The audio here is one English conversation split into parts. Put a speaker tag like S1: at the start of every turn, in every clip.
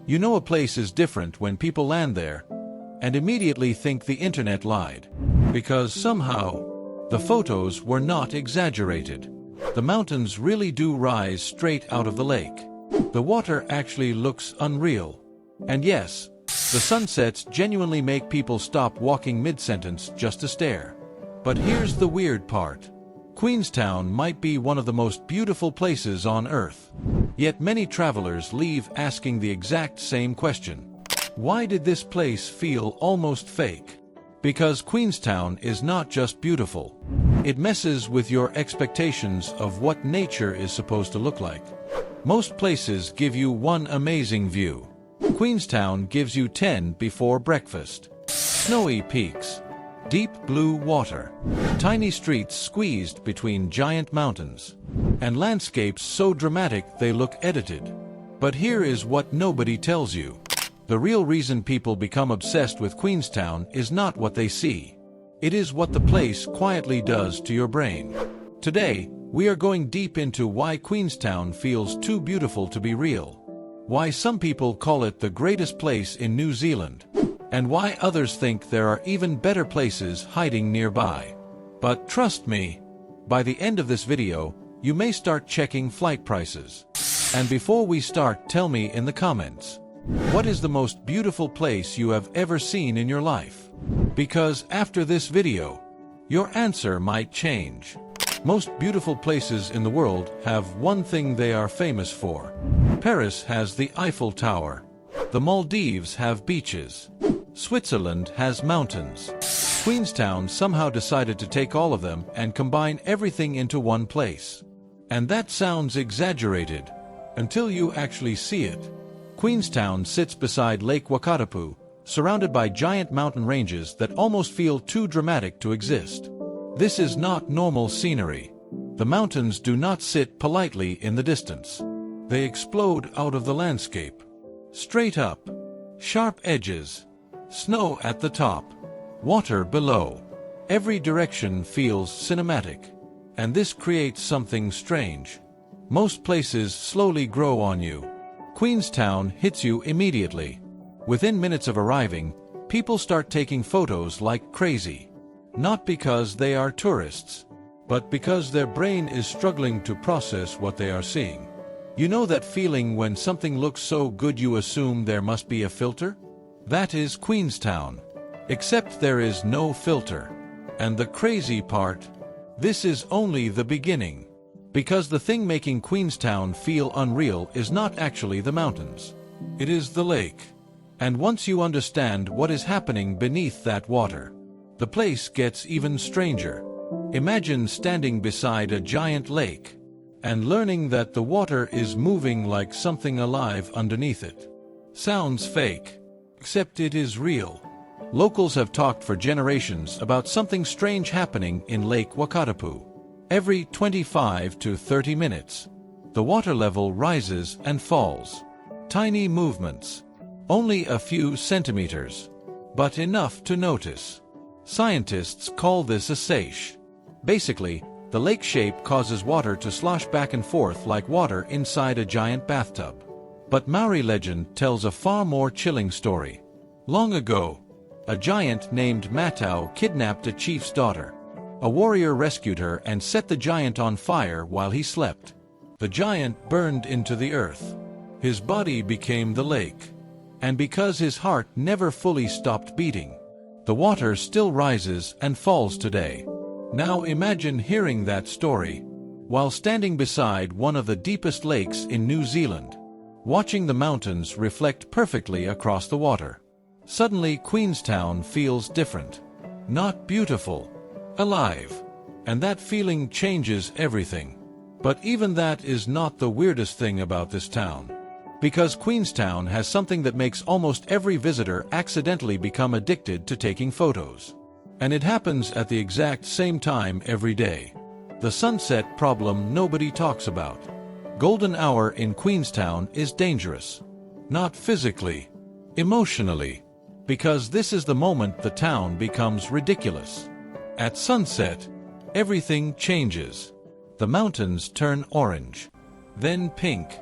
S1: You know a place is different when people land there and immediately think the internet lied. Because somehow, the photos were not exaggerated. The mountains really do rise straight out of the lake. The water actually looks unreal. And yes, the sunsets genuinely make people stop walking mid-sentence just to stare. But here's the weird part. Queenstown might be one of the most beautiful places on Earth. Yet many travelers leave asking the exact same question. Why did this place feel almost fake? Because Queenstown is not just beautiful. It messes with your expectations of what nature is supposed to look like. Most places give you one amazing view. Queenstown gives you 10 before breakfast. Snowy peaks. Deep blue water, tiny streets squeezed between giant mountains, and landscapes so dramatic they look edited. But here is what nobody tells you. The real reason people become obsessed with Queenstown is not what they see. It is what the place quietly does to your brain. Today, we are going deep into why Queenstown feels too beautiful to be real, why some people call it the greatest place in New Zealand, and why others think there are even better places hiding nearby. But trust me, by the end of this video, you may start checking flight prices. And before we start, tell me in the comments, what is the most beautiful place you have ever seen in your life? Because after this video, your answer might change. Most beautiful places in the world have one thing they are famous for. Paris has the Eiffel Tower. The Maldives have beaches. Switzerland has mountains. Queenstown somehow decided to take all of them and combine everything into one place. And that sounds exaggerated, until you actually see it. Queenstown sits beside Lake Wakatipu, surrounded by giant mountain ranges that almost feel too dramatic to exist. This is not normal scenery. The mountains do not sit politely in the distance. They explode out of the landscape. Straight up. Sharp edges. Snow at the top. Water below. Every direction feels cinematic. And this creates something strange. Most places slowly grow on you. Queenstown hits you immediately. Within minutes of arriving, people start taking photos like crazy. Not because they are tourists, but because their brain is struggling to process what they are seeing. You know that feeling when something looks so good you assume there must be a filter? That is Queenstown. Except there is no filter. And the crazy part, this is only the beginning. Because the thing making Queenstown feel unreal is not actually the mountains. It is the lake. And once you understand what is happening beneath that water, the place gets even stranger. Imagine standing beside a giant lake and learning that the water is moving like something alive underneath it. Sounds fake. Except it is real. Locals have talked for generations about something strange happening in Lake Wakatipu. Every 25 to 30 minutes, the water level rises and falls. Tiny movements. Only a few centimeters. But enough to notice. Scientists call this a seiche. Basically, the lake shape causes water to slosh back and forth like water inside a giant bathtub. But Maori legend tells a far more chilling story. Long ago, a giant named Matau kidnapped a chief's daughter. A warrior rescued her and set the giant on fire while he slept. The giant burned into the earth. His body became the lake. And because his heart never fully stopped beating, the water still rises and falls today. Now imagine hearing that story while standing beside one of the deepest lakes in New Zealand, watching the mountains reflect perfectly across the water. Suddenly Queenstown feels different. Not beautiful. Alive. And that feeling changes everything. But even that is not the weirdest thing about this town. Because Queenstown has something that makes almost every visitor accidentally become addicted to taking photos. And it happens at the exact same time every day. The sunset problem nobody talks about. Golden hour in Queenstown is dangerous. Not physically. Emotionally. Because this is the moment the town becomes ridiculous. At sunset, everything changes. The mountains turn orange. Then pink.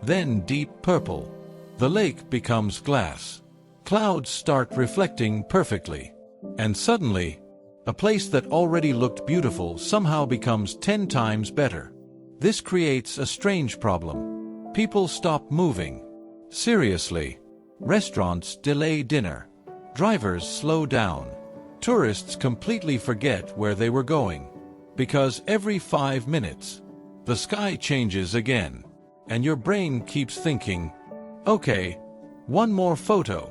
S1: Then deep purple. The lake becomes glass. Clouds start reflecting perfectly. And suddenly, a place that already looked beautiful somehow becomes 10 times better. This creates a strange problem. People stop moving. Seriously. Restaurants delay dinner. Drivers slow down. Tourists completely forget where they were going. Because every 5 minutes, the sky changes again. And your brain keeps thinking, okay, one more photo.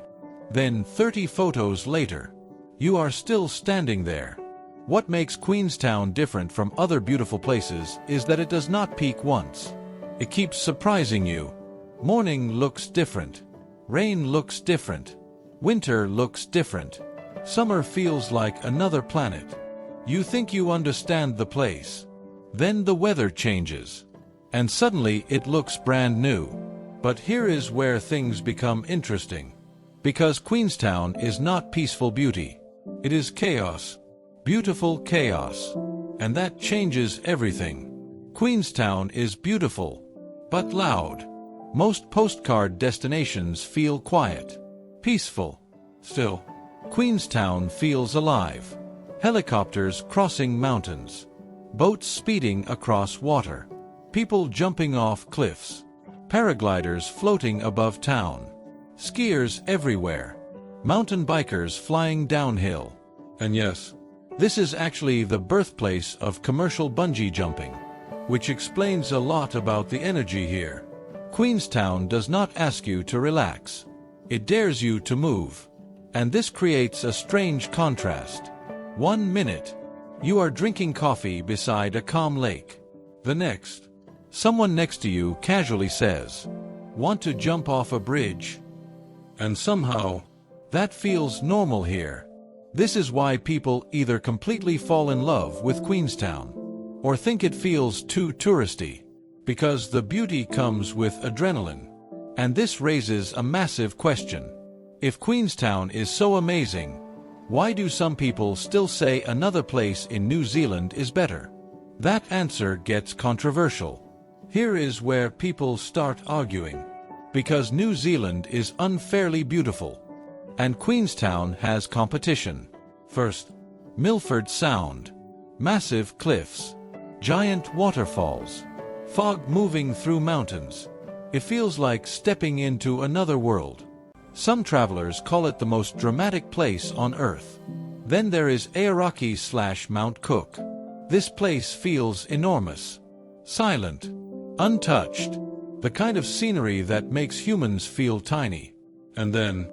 S1: Then 30 photos later, you are still standing there. What makes Queenstown different from other beautiful places is that it does not peak once. It keeps surprising you. Morning looks different. Rain looks different. Winter looks different. Summer feels like another planet. You think you understand the place. Then the weather changes. And suddenly it looks brand new. But here is where things become interesting. Because Queenstown is not peaceful beauty. It is chaos. Beautiful chaos. And that changes everything. Queenstown is beautiful, but loud. Most postcard destinations feel quiet, peaceful. Still, Queenstown feels alive. Helicopters crossing mountains. Boats speeding across water. People jumping off cliffs. Paragliders floating above town. Skiers everywhere. Mountain bikers flying downhill. And yes, this is actually the birthplace of commercial bungee jumping, which explains a lot about the energy here. Queenstown does not ask you to relax. It dares you to move. And this creates a strange contrast. 1 minute, you are drinking coffee beside a calm lake. The next, someone next to you casually says, "Want to jump off a bridge?" And somehow, that feels normal here. This is why people either completely fall in love with Queenstown, or think it feels too touristy, because the beauty comes with adrenaline. And this raises a massive question. If Queenstown is so amazing, why do some people still say another place in New Zealand is better? That answer gets controversial. Here is where people start arguing. Because New Zealand is unfairly beautiful. And Queenstown has competition. First, Milford Sound. Massive cliffs. Giant waterfalls. Fog moving through mountains. It feels like stepping into another world. Some travelers call it the most dramatic place on Earth. Then there is Aoraki/Mount Cook. This place feels enormous. Silent. Untouched. The kind of scenery that makes humans feel tiny. And then,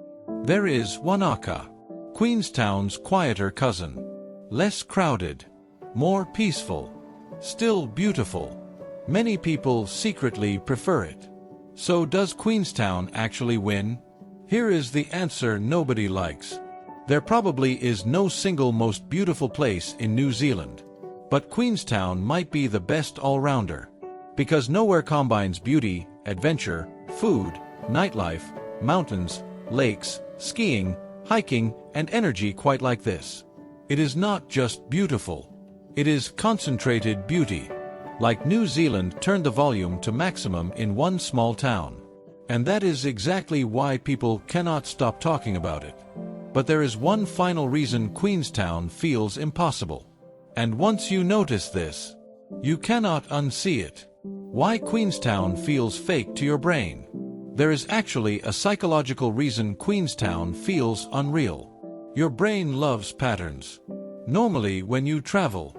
S1: there is Wanaka. Queenstown's quieter cousin. Less crowded. More peaceful. Still beautiful. Many people secretly prefer it. So does Queenstown actually win? Here is the answer nobody likes. There probably is no single most beautiful place in New Zealand. But Queenstown might be the best all-rounder. Because nowhere combines beauty, adventure, food, nightlife, mountains, lakes, skiing, hiking, and energy quite like this. It is not just beautiful. It is concentrated beauty. Like New Zealand turned the volume to maximum in one small town. And that is exactly why people cannot stop talking about it. But there is one final reason Queenstown feels impossible. And once you notice this, you cannot unsee it. Why Queenstown feels fake to your brain. There is actually a psychological reason Queenstown feels unreal. Your brain loves patterns. Normally when you travel,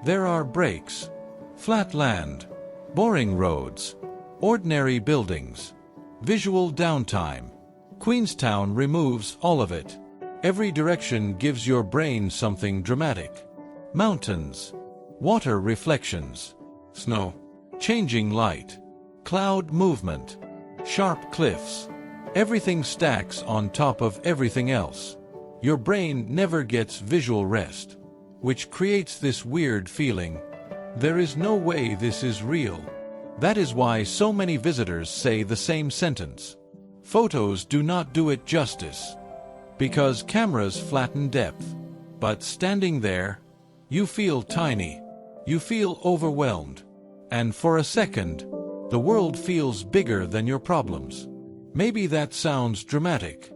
S1: there are breaks. Flat land. Boring roads. Ordinary buildings. Visual downtime. Queenstown removes all of it. Every direction gives your brain something dramatic. Mountains. Water reflections. Snow. Changing light. Cloud movement. Sharp cliffs. Everything stacks on top of everything else. Your brain never gets visual rest, which creates this weird feeling. There is no way this is real. That is why so many visitors say the same sentence. Photos do not do it justice. Because cameras flatten depth. But standing there, you feel tiny. You feel overwhelmed. And for a second, the world feels bigger than your problems. Maybe that sounds dramatic,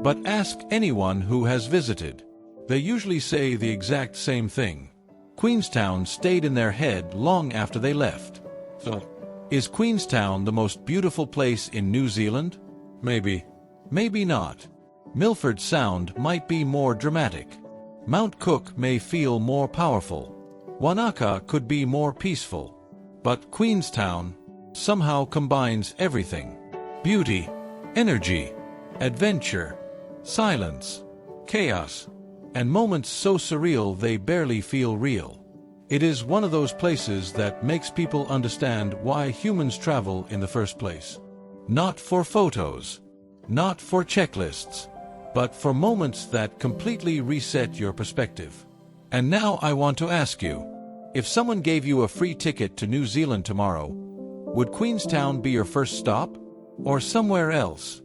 S1: but ask anyone who has visited. They usually say the exact same thing. Queenstown stayed in their head long after they left. So, is Queenstown the most beautiful place in New Zealand? Maybe. Maybe not. Milford Sound might be more dramatic. Mount Cook may feel more powerful. Wanaka could be more peaceful. But Queenstown somehow combines everything: beauty, energy, adventure, silence, chaos, and moments so surreal they barely feel real. It is one of those places that makes people understand why humans travel in the first place. Not for photos, not for checklists, but for moments that completely reset your perspective. And now I want to ask you, if someone gave you a free ticket to New Zealand tomorrow, would Queenstown be your first stop, or somewhere else?